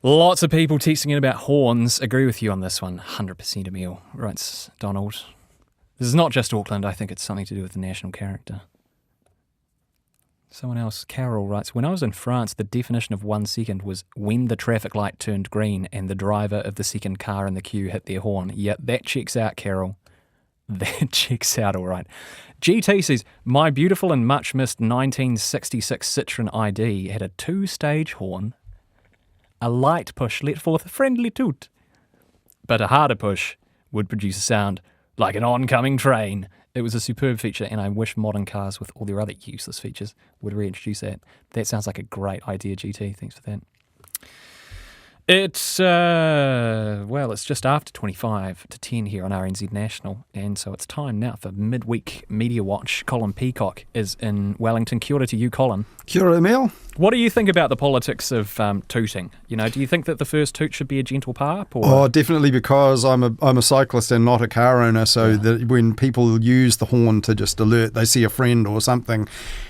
Lots of people texting in about horns. Agree with you on this one. 100% Emil, writes Donald. This is not just Auckland. I think it's something to do with the national character. Someone else, Carol, writes, when I was in France, the definition of 1 second was when the traffic light turned green and the driver of the second car in the queue hit their horn. Yeah, that checks out, Carol. That checks out all right. GT says, my beautiful and much missed 1966 Citroen ID had a 2-stage horn. A light push let forth a friendly toot. But a harder push would produce a sound like an oncoming train. It was a superb feature, and I wish modern cars with all their other useless features would reintroduce that. That sounds like a great idea, GT. Thanks for that. It's just after 25 to 10 here on RNZ National, and so it's time now for Midweek Mediawatch. Colin Peacock is in Wellington. Kia ora to you, Colin. Kia ora, Emil. What do you think about the politics of tooting? You know, do you think that the first toot should be a gentle parp? Or? Oh, definitely, because I'm a cyclist and not a car owner, so that when people use the horn to just alert, they see a friend or something,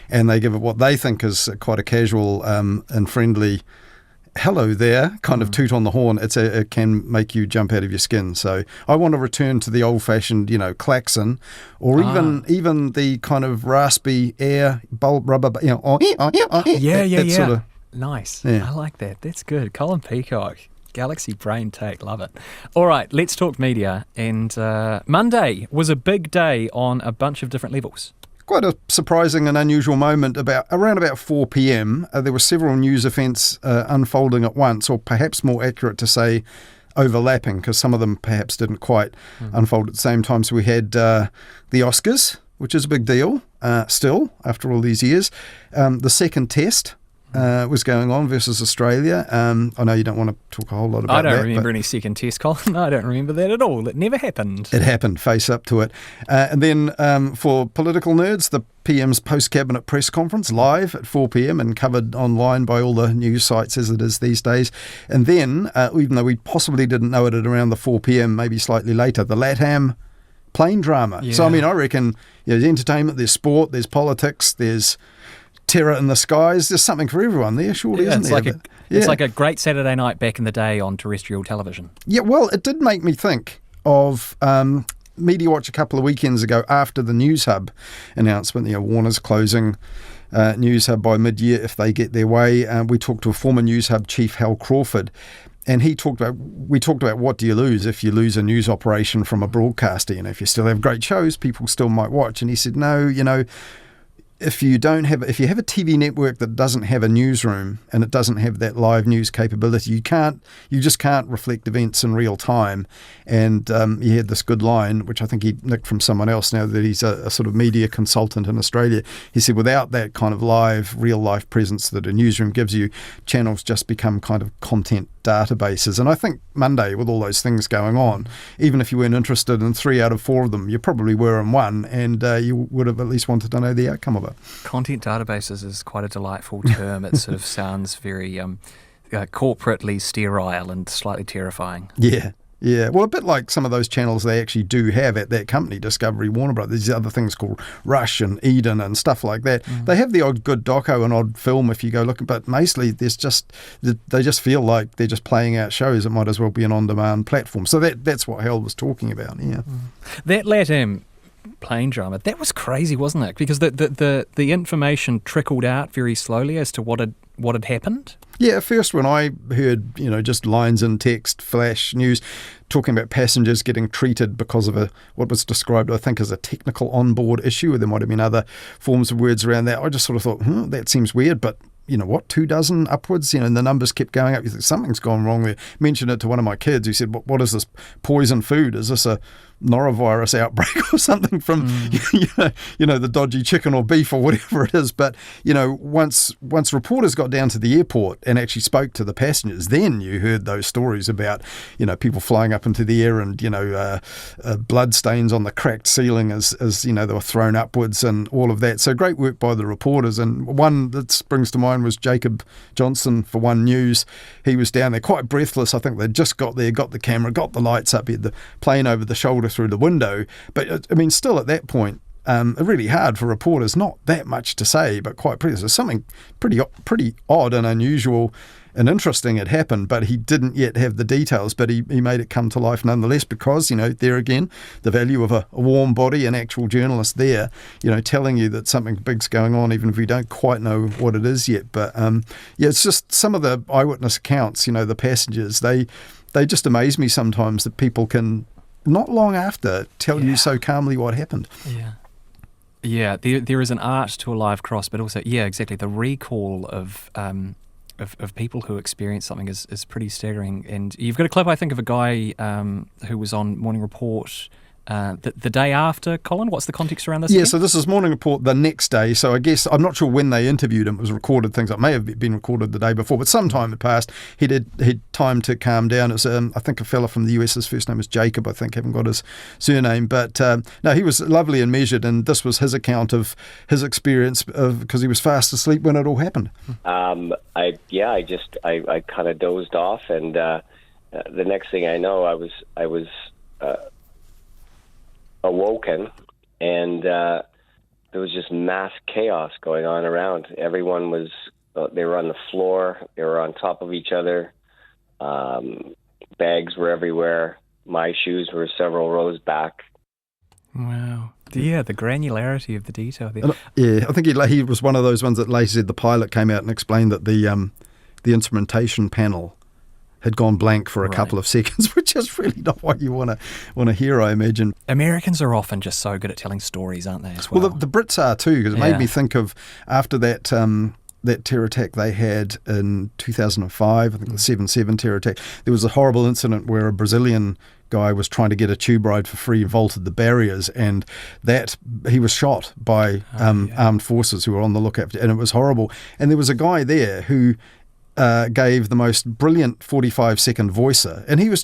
and they give it what they think is quite a casual and friendly hello there kind of toot on the horn, it can make you jump out of your skin. So I want to return to the old-fashioned, klaxon, or even the kind of raspy air bulb rubber, yeah. Sort of, nice. Yeah. I like that. That's good. Colin Peacock. Galaxy brain take. Love it. All right, let's talk media. And Monday was a big day on a bunch of different levels. Quite a surprising and unusual moment. Around about 4 p.m, there were several news events unfolding at once, or perhaps more accurate to say overlapping, because some of them perhaps didn't quite unfold at the same time. So we had the Oscars, which is a big deal still after all these years. The second test was going on versus Australia. I know you don't want to talk a whole lot about that. I don't remember any second test, Colin. I don't remember that at all. It never happened. It happened. Face up to it. And then for political nerds, the PM's post-cabinet press conference live at 4 p.m. and covered online by all the news sites as it is these days. And then, even though we possibly didn't know it at around the 4 p.m, maybe slightly later, the LATAM plane drama. Yeah. So, I reckon there's entertainment, there's sport, there's politics, there's terror in the skies. There's something for everyone there, surely, isn't there? It's like a great Saturday night back in the day on terrestrial television. Yeah, well, it did make me think of Mediawatch a couple of weekends ago after the News Hub announcement. Warner's closing News Hub by mid-year if they get their way. We talked to a former News Hub chief, Hal Crawford, and we talked about what do you lose if you lose a news operation from a broadcaster. If you still have great shows, people still might watch. And he said, no, if you have a TV network that doesn't have a newsroom and it doesn't have that live news capability, you just can't reflect events in real time. And he had this good line, which I think he nicked from someone else now that he's a sort of media consultant in Australia. He said, without that kind of real life presence that a newsroom gives you, channels just become kind of content databases. And I think Monday, with all those things going on, even if you weren't interested in 3 out of 4 of them, you probably were in one, and you would have at least wanted to know the outcome of it. Content databases is quite a delightful term. It sort of sounds very corporately sterile and slightly terrifying. Yeah, well, a bit like some of those channels they actually do have at that company, Discovery, Warner Brothers. These other things called Rush and Eden and stuff like that. They have the odd good doco and odd film if you go looking, but mostly they just feel like they're just playing out shows. It might as well be an on-demand platform. So that's what Hal was talking about, yeah. That LATAM plane drama, that was crazy, wasn't it? Because the information trickled out very slowly as to what had happened. Yeah, at first when I heard, just lines in text, flash news, talking about passengers getting treated because of what was described, I think, as a technical onboard issue, or there might have been other forms of words around that, I just sort of thought, that seems weird, but 24 upwards, and the numbers kept going up. You think something's gone wrong there. Mentioned it to one of my kids who said, what is this poison food? Is this a norovirus outbreak or something from, the dodgy chicken or beef or whatever it is? But, once reporters got down to the airport and actually spoke to the passengers, then you heard those stories about, people flying up into the air and, blood stains on the cracked ceiling as they were thrown upwards and all of that. So great work by the reporters. And one that springs to mind was Jacob Johnson for One News. He was down there quite breathless. I think they just got there, got the camera, got the lights up, he had the plane over the shoulder through the window. But still at that point, really hard for reporters, not that much to say, but quite pretty. So something pretty odd and unusual and interesting had happened, but he didn't yet have the details, but he made it come to life nonetheless because, there again, the value of a warm body, an actual journalist there, telling you that something big's going on, even if we don't quite know what it is yet. But, it's just some of the eyewitness accounts, the passengers, they just amaze me sometimes that people can, not long after, tell you so calmly what happened. Yeah. Yeah, there is an art to a live cross, but also, exactly, the recall of people who experience something is pretty staggering. And you've got a clip, I think, of a guy who was on Morning Report the day after, Colin. What's the context around this? Yeah, so this is Morning Report the next day. So I guess, I'm not sure when they interviewed him. It was recorded, things that may have been recorded the day before, but some time had passed. He'd time to calm down. It was, I think, a fella from the US. His first name was Jacob, I think, haven't got his surname. But no, he was lovely and measured, and this was his account of his experience because he was fast asleep when it all happened. I kind of dozed off, and the next thing I know, I was awoken, and there was just mass chaos going on around. Everyone was, they were on the floor, they were on top of each other, bags were everywhere, my shoes were several rows back. Wow. Yeah, the granularity of the detail there. Yeah, I think he was one of those ones that later said the pilot came out and explained that the instrumentation panel had gone blank for a couple of seconds, which is really not what you want to hear, I imagine. Americans are often just so good at telling stories, aren't they, as well? Well, the Brits are too, because it made me think of after that terror attack they had in 2005, I think the 7/7 terror attack, there was a horrible incident where a Brazilian guy was trying to get a tube ride for free, vaulted the barriers, and that he was shot by armed forces who were on the lookout, and it was horrible. And there was a guy there who gave the most brilliant 45-second voicer, and he was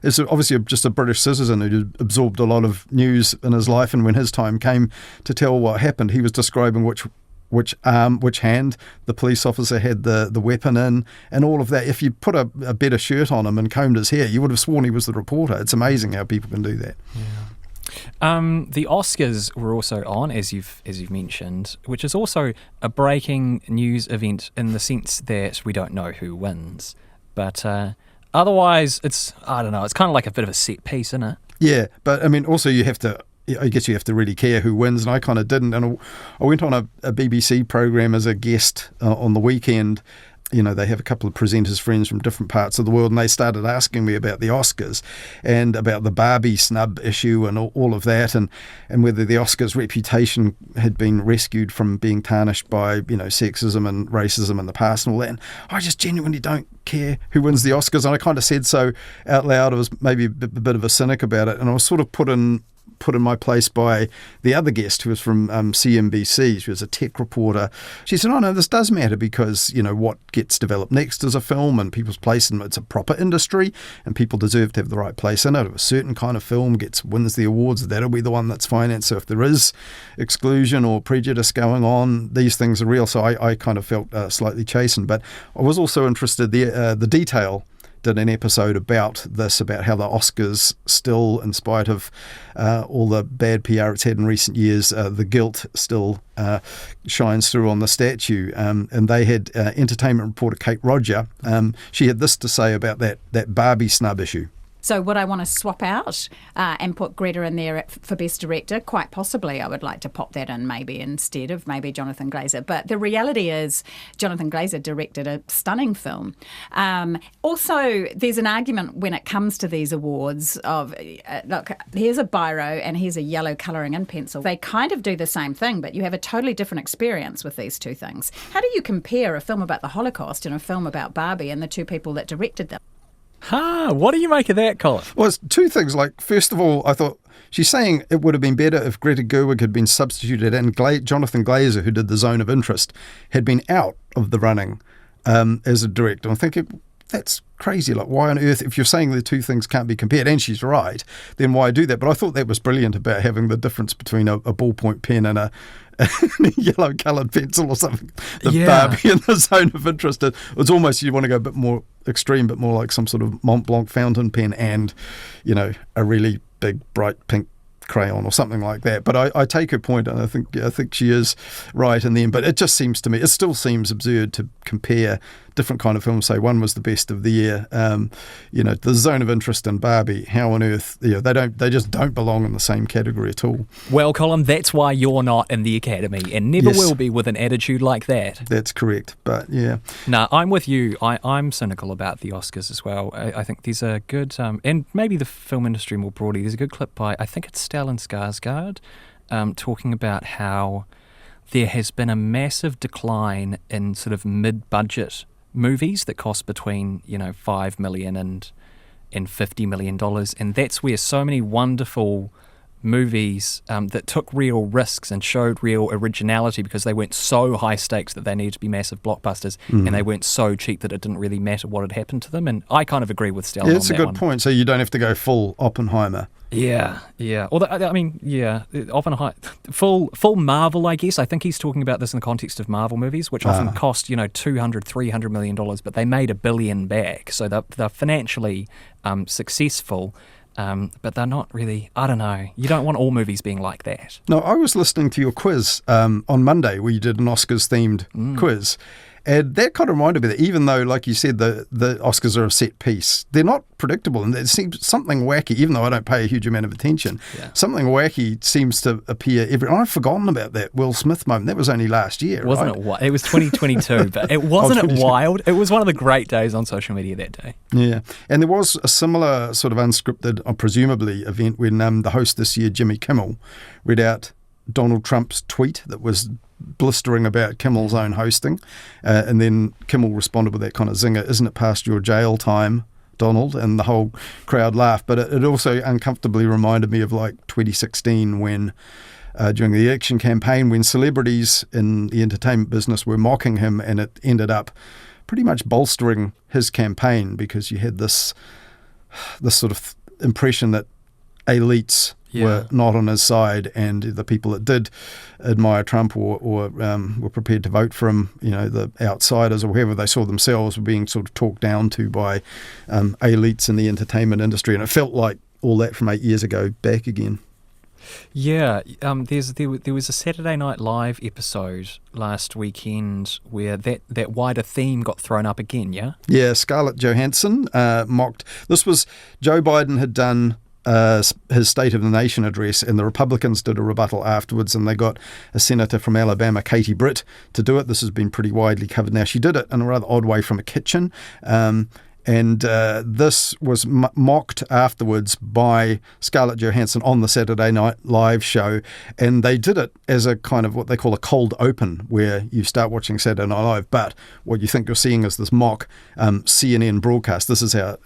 obviously just a British citizen who absorbed a lot of news in his life, and when his time came to tell what happened, he was describing which hand the police officer had the weapon in, and all of that. If you put a better shirt on him and combed his hair, you would have sworn he was the reporter. It's amazing how people can do that. Yeah. The Oscars were also on, as you've mentioned, which is also a breaking news event in the sense that we don't know who wins. But otherwise, it's kind of like a bit of a set piece, isn't it? Yeah, but I mean, also I guess you have to really care who wins, and I kind of didn't. And I went on a BBC program as a guest on the weekend. They have a couple of presenters, friends from different parts of the world, and they started asking me about the Oscars and about the Barbie snub issue and all of that, and whether the Oscars' reputation had been rescued from being tarnished by, sexism and racism in the past and all that. And I just genuinely don't care who wins the Oscars, and I kind of said so out loud. I was maybe a bit of a cynic about it, and I was sort of put in my place by the other guest who was from CNBC. She was a tech reporter. She said, oh no, this does matter because, what gets developed next is a film and people's place, and it's a proper industry and people deserve to have the right place in it. If a certain kind of film wins the awards, that'll be the one that's financed. So if there is exclusion or prejudice going on, these things are real. So I kind of felt slightly chastened. But I was also interested, the detail did an episode about this, about how the Oscars still, in spite of all the bad PR it's had in recent years, the guilt still shines through on the statue. And they had entertainment reporter Kate Roger. She had this to say about that Barbie snub issue. So would I want to swap out and put Greta in there for Best Director? Quite possibly. I would like to pop that in maybe instead of maybe Jonathan Glazer. But the reality is Jonathan Glazer directed a stunning film. Also, there's an argument when it comes to these awards of, look, here's a biro and here's a yellow colouring in pencil. They kind of do the same thing, but you have a totally different experience with these two things. How do you compare a film about the Holocaust and a film about Barbie and the two people that directed them? What do you make of that, Colin? Well, it's two things. Like, first of all, I thought she's saying it would have been better if Greta Gerwig had been substituted and Jonathan Glazer, who did The Zone of Interest, had been out of the running as a director. I'm thinking, that's crazy. Like, why on earth, if you're saying the two things can't be compared, and she's right, then why do that? But I thought that was brilliant about having the difference between a ballpoint pen and a yellow coloured pencil or something. The Barbie and The Zone of Interest. It's almost, you want to go a bit more extreme, but more like some sort of Mont Blanc fountain pen and, a really big, bright pink crayon or something like that. But I take her point, and I think she is right in the end. But it just seems to me, it still seems absurd to compare different kind of films. Say one was the best of the year. The Zone of Interest and Barbie. How on earth? They just don't belong in the same category at all. Well, Colin, that's why you're not in the Academy and never will be with an attitude like that. That's correct. But yeah. No, I'm with you. I'm cynical about the Oscars as well. I think there's a good, and maybe the film industry more broadly, there's a good clip by, I think it's Stellan Skarsgård, talking about how there has been a massive decline in sort of mid-budget movies that cost between, $5 million and $50 million. And that's where so many wonderful movies that took real risks and showed real originality, because they weren't so high stakes that they needed to be massive blockbusters, and they weren't so cheap that it didn't really matter what had happened to them. And I kind of agree with Stellan on that one. It's a good point. So you don't have to go full Oppenheimer. Yeah. Although, Oppenheimer, full Marvel, I guess. I think he's talking about this in the context of Marvel movies, which often cost, $200-300 million, but they made $1 billion back. So they're financially successful. But they're not really, I don't know. You don't want all movies being like that. No, I was listening to your quiz on Monday where you did an Oscars-themed quiz. And that kind of reminded me that even though, like you said, the Oscars are a set piece, they're not predictable. And it seems something wacky, even though I don't pay a huge amount of attention, something wacky seems to appear I've forgotten about that Will Smith moment. That was only last year, Wasn't it? It was 2022, but wasn't it wild? It was one of the great days on social media that day. Yeah. And there was a similar sort of unscripted, presumably, event when the host this year, Jimmy Kimmel, read out Donald Trump's tweet that was blistering about Kimmel's own hosting, and then Kimmel responded with that kind of zinger, "Isn't it past your jail time, Donald?" And the whole crowd laughed. But it also uncomfortably reminded me of like 2016 when during the election campaign, when celebrities in the entertainment business were mocking him, and it ended up pretty much bolstering his campaign, because you had this sort of impression that elites were not on his side, and the people that did admire Trump or were prepared to vote for him, the outsiders or whoever they saw themselves, were being sort of talked down to by elites in the entertainment industry. And it felt like all that from 8 years ago back again. Yeah, there was a Saturday Night Live episode last weekend where that wider theme got thrown up again, yeah? Yeah, Scarlett Johansson mocked. This was, Joe Biden had done his State of the Nation address, and the Republicans did a rebuttal afterwards, and they got a senator from Alabama, Katie Britt, to do it. This has been pretty widely covered now. She did it in a rather odd way from a kitchen, and this was mocked afterwards by Scarlett Johansson on the Saturday Night Live show, and they did it as a kind of what they call a cold open, where you start watching Saturday Night Live, but what you think you're seeing is this mock CNN broadcast. This is how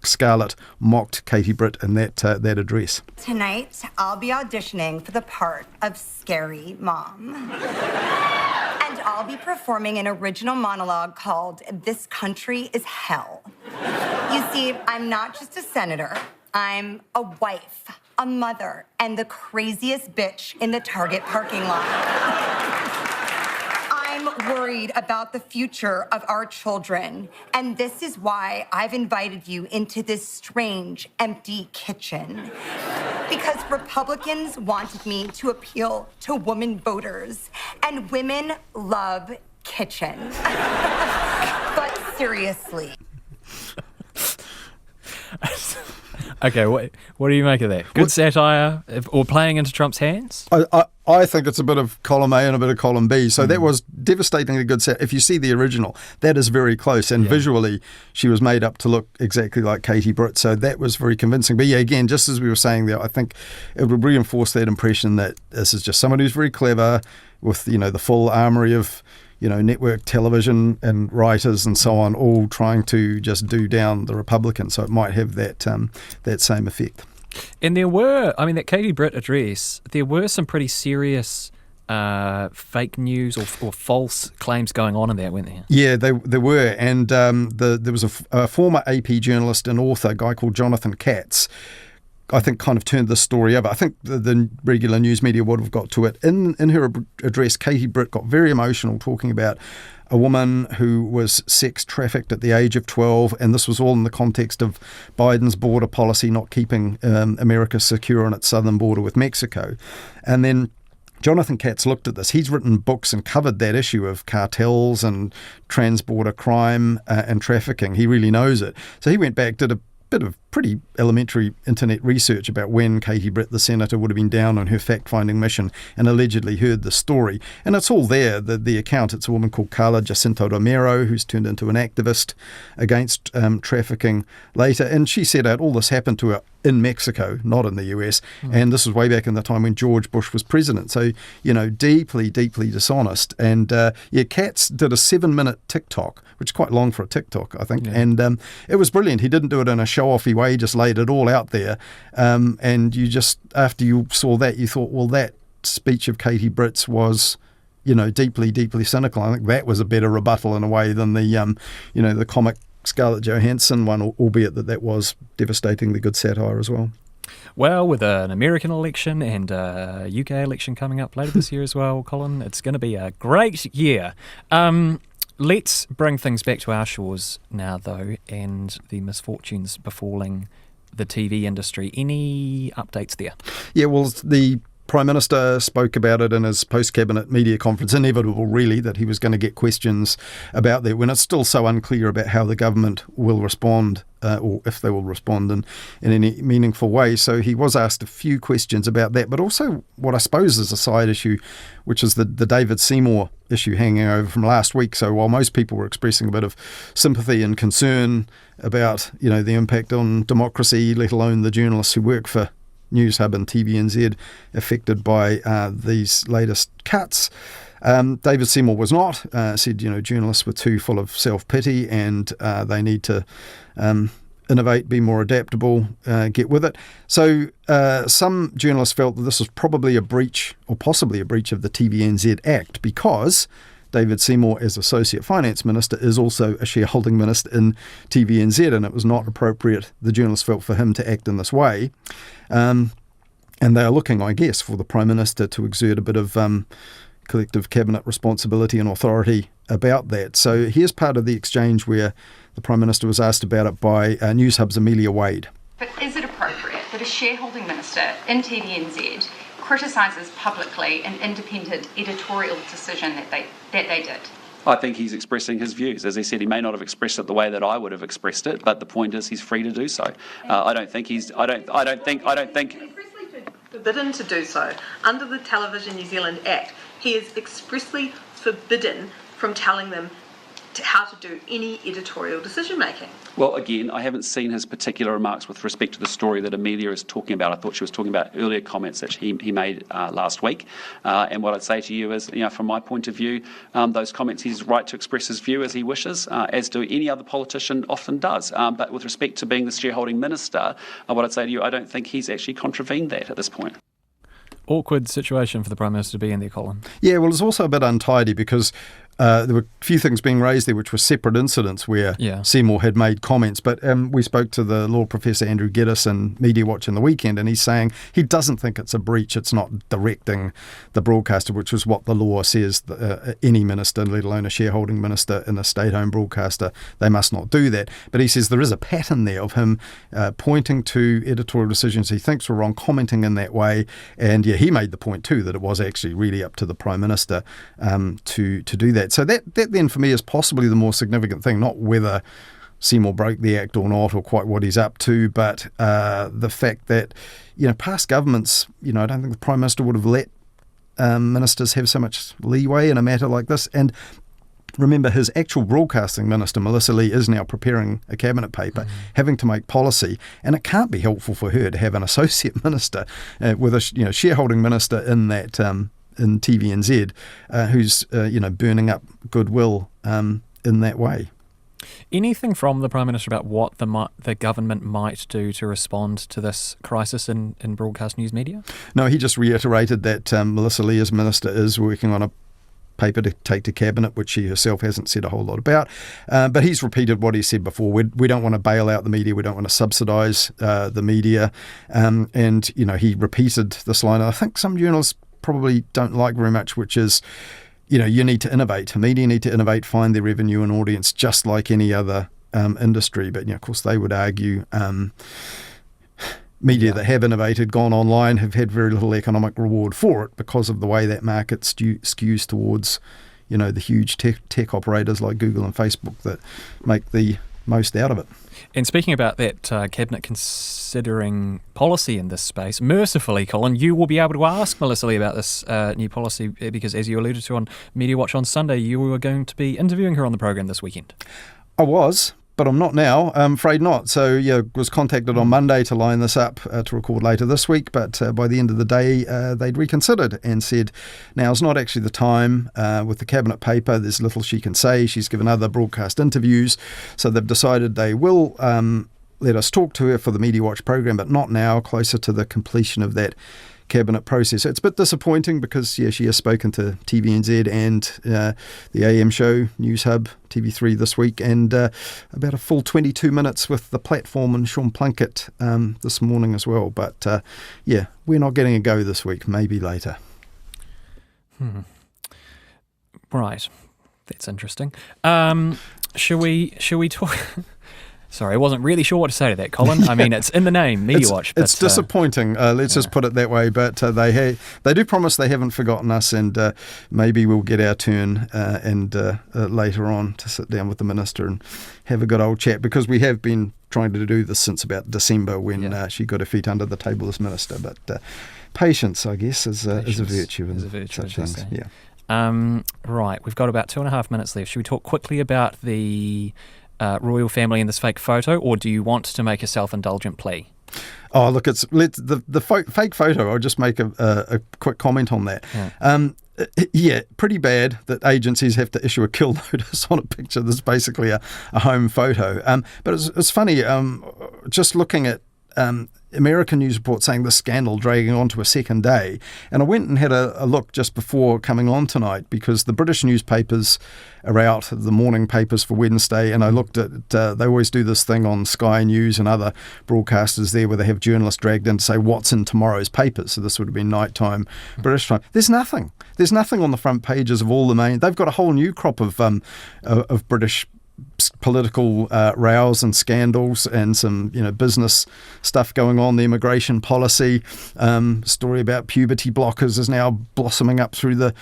Scarlett mocked Katie Britt in that address. Tonight, I'll be auditioning for the part of Scary Mom. And I'll be performing an original monologue called "This Country is Hell." You see, I'm not just a senator. I'm a wife, a mother, and the craziest bitch in the Target parking lot. I'm worried about the future of our children, and this is why I've invited you into this strange, empty kitchen. Because Republicans wanted me to appeal to women voters, and women love kitchens. But seriously. Okay, what do you make of that? Good satire, or playing into Trump's hands? I think it's a bit of column A and a bit of column B. So that was devastatingly good satire. If you see the original, that is very close. And visually, she was made up to look exactly like Katie Britt. So that was very convincing. But yeah, again, just as we were saying there, I think it would reinforce that impression that this is just someone who's very clever with, the full armory of network television and writers and so on, all trying to just do down the Republicans. So it might have that same effect. And there were, that Katie Britt address, there were some pretty serious fake news or false claims going on in there, weren't there? Yeah, there were. And there was a former AP journalist and author, a guy called Jonathan Katz, I think kind of turned this story over. I think the regular news media would have got to it. In her address, Katie Britt got very emotional talking about a woman who was sex trafficked at the age of 12, and this was all in the context of Biden's border policy not keeping America secure on its southern border with Mexico. And then Jonathan Katz looked at this. He's written books and covered that issue of cartels and transborder crime and trafficking. He really knows it. So he went back, did a bit of pretty elementary internet research about when Katie Britt, the senator, would have been down on her fact-finding mission and allegedly heard the story. And it's all there, the account. It's a woman called Carla Jacinto Romero, who's turned into an activist against trafficking later. And she said out all this happened to her in Mexico, not in the US. And this was way back in the time when George Bush was president. So, deeply, deeply dishonest. And Katz did a 7-minute TikTok, which is quite long for a TikTok, I think. Yeah. And it was brilliant. He didn't do it in a show-offy way, he just laid it all out there. And you just, after you saw that, you thought, well, that speech of Katie Britt's was, deeply, deeply cynical. I think that was a better rebuttal in a way than the comic Scarlett Johansson one, albeit that was devastatingly good satire as well. Well, with an American election and a UK election coming up later this year as well, Colin, it's going to be a great year. Let's bring things back to our shores now, though, and the misfortunes befalling the TV industry. Any updates there? Yeah, well, the Prime Minister spoke about it in his post-cabinet media conference. Inevitable, really, that he was going to get questions about that when it's still so unclear about how the government will respond or if they will respond in any meaningful way. So he was asked a few questions about that, but also what I suppose is a side issue, which is the David Seymour issue hanging over from last week. So while most people were expressing a bit of sympathy and concern about, the impact on democracy, let alone the journalists who work for News Hub and TVNZ affected by these latest cuts. David Seymour was not, said, journalists were too full of self-pity and they need to innovate, be more adaptable, get with it. So some journalists felt that this was probably a breach or possibly a breach of the TVNZ Act because David Seymour, as Associate Finance Minister, is also a shareholding minister in TVNZ, and it was not appropriate, the journalists felt, for him to act in this way. And they are looking, I guess, for the Prime Minister to exert a bit of collective cabinet responsibility and authority about that. So here's part of the exchange where the Prime Minister was asked about it by News Hub's Amelia Wade. But is it appropriate that a shareholding minister in TVNZ criticises publicly an independent editorial decision that they did? I think he's expressing his views. As he said, he may not have expressed it the way that I would have expressed it, but the point is he's free to do so. I don't think forbidden to do so. Under the Television New Zealand Act, he is expressly forbidden from telling them how to do any editorial decision making. Well, again, I haven't seen his particular remarks with respect to the story that Amelia is talking about. I thought she was talking about earlier comments that he made last week. And what I'd say to you is, from my point of view, those comments, he's right to express his view as he wishes, as do any other politician often does. But with respect to being the shareholding minister, what I'd say to you, I don't think he's actually contravened that at this point. Awkward situation for the Prime Minister to be in there, Colin. Yeah, well, it's also a bit untidy because there were a few things being raised there which were separate incidents where Seymour had made comments. But we spoke to the law professor Andrew Geddes in Mediawatch in the weekend, and he's saying he doesn't think it's a breach. It's not directing the broadcaster, which is what the law says. Any minister, let alone a shareholding minister in a state-owned broadcaster, they must not do that. But he says there is a pattern there of him pointing to editorial decisions he thinks were wrong, commenting in that way. And he made the point too that it was actually really up to the Prime Minister to do that. So that then for me is possibly the more significant thing, not whether Seymour broke the act or not or quite what he's up to, but the fact that, past governments, I don't think the Prime Minister would have let ministers have so much leeway in a matter like this. And remember, his actual broadcasting minister, Melissa Lee, is now preparing a cabinet paper, having to make policy, and it can't be helpful for her to have an associate minister with a shareholding minister in that in TVNZ who's burning up goodwill in that way. Anything from the Prime Minister about what the government might do to respond to this crisis in broadcast news media? No, he just reiterated that Melissa Lee, as minister, is working on a paper to take to cabinet, which she herself hasn't said a whole lot about. But he's repeated what he said before. We don't want to bail out the media. We don't want to subsidise the media. And he repeated this line. I think some journalists probably don't like very much, which is, you need to innovate. Media need to innovate, find their revenue and audience just like any other industry. But of course, they would argue media that have innovated, gone online, have had very little economic reward for it because of the way that market skews towards, the huge tech operators like Google and Facebook that make the most out of it. And speaking about that Cabinet considering policy in this space, mercifully, Colin, you will be able to ask Melissa Lee about this new policy because, as you alluded to on Mediawatch on Sunday, you were going to be interviewing her on the program this weekend. I was, but I'm not now. I'm afraid not. So, was contacted on Monday to line this up to record later this week, but by the end of the day, they'd reconsidered and said, now's not actually the time. With the Cabinet paper, there's little she can say. She's given other broadcast interviews, so they've decided they will let us talk to her for the Mediawatch program, but not now, closer to the completion of that Cabinet process. So it's a bit disappointing because, she has spoken to TVNZ and the AM show, News Hub, TV3 this week, and about a full 22 minutes with the platform and Sean Plunkett this morning as well. But, we're not getting a go this week, maybe later. Right. That's interesting. Shall we talk... Sorry, I wasn't really sure what to say to that, Colin. I mean, it's in the name, Mediawatch. It's disappointing, let's just put it that way. But they do promise they haven't forgotten us, and maybe we'll get our turn later on to sit down with the Minister and have a good old chat, because we have been trying to do this since about December when she got her feet under the table as Minister. But patience, I guess, is a virtue in such things. Yeah. Right, we've got about 2.5 minutes left. Should we talk quickly about the royal family in this fake photo, or do you want to make a self-indulgent plea? Oh, look, the fake photo. I'll just make a quick comment on that. Pretty bad that agencies have to issue a kill notice on a picture that's basically a home photo. But it's funny, just looking at American news reports saying the scandal dragging on to a second day. And I went and had a look just before coming on tonight, because the British newspapers are out, the morning papers for Wednesday, and I looked at, they always do this thing on Sky News and other broadcasters there where they have journalists dragged in to say what's in tomorrow's papers. So this would have been nighttime British time. There's nothing. There's nothing on the front pages of all the main. They've got a whole new crop of British political rows and scandals and some business stuff going on. The immigration policy story about puberty blockers is now blossoming up through the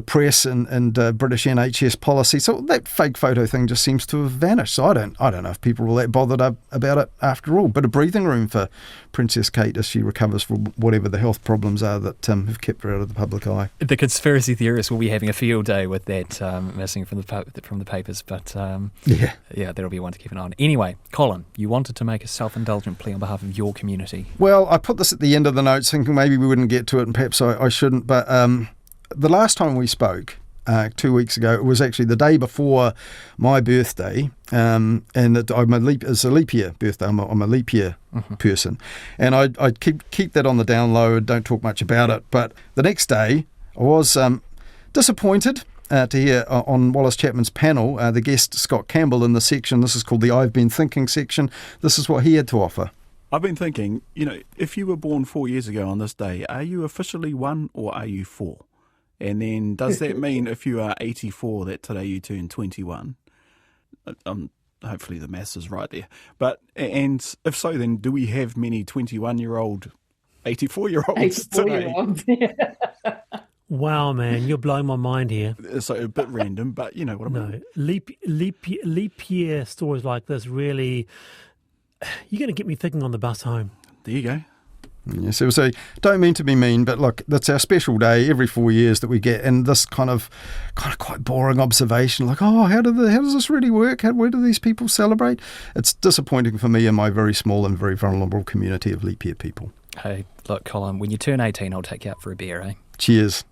press and British NHS policy. So that fake photo thing just seems to have vanished. So I don't know if people were that bothered about it after all. Bit of breathing room for Princess Kate as she recovers from whatever the health problems are that have kept her out of the public eye. The conspiracy theorists will be having a field day with that missing from the papers. But that'll be one to keep an eye on. Anyway, Colin, you wanted to make a self-indulgent plea on behalf of your community. Well, I put this at the end of the notes thinking maybe we wouldn't get to it, and perhaps I shouldn't, but the last time we spoke, 2 weeks ago, it was actually the day before my birthday, and it's a leap year birthday. I'm a leap year person, and I keep that on the down low and don't talk much about it. But the next day, I was disappointed to hear on Wallace Chapman's panel, the guest Scott Campbell in the section. This is called the I've Been Thinking section. This is what he had to offer. I've been thinking, if you were born 4 years ago on this day, are you officially 1 or are you 4? And then does that mean if you are 84 that today you turn 21? Hopefully the maths is right there. And if so, then do we have many 21-year-old, 84-year-olds today? 84-year-olds, yeah. Wow, man, you're blowing my mind here. So a bit random, but you know what I mean. No, leap year stories like this really, you're going to get me thinking on the bus home. There you go. Yes, it was don't mean to be mean, but look, that's our special day every 4 years that we get, and this kind of quite boring observation, like, how does this really work? Where do these people celebrate? It's disappointing for me and my very small and very vulnerable community of leap year people. Hey, look, Colin, when you turn 18, I'll take you out for a beer, eh? Cheers.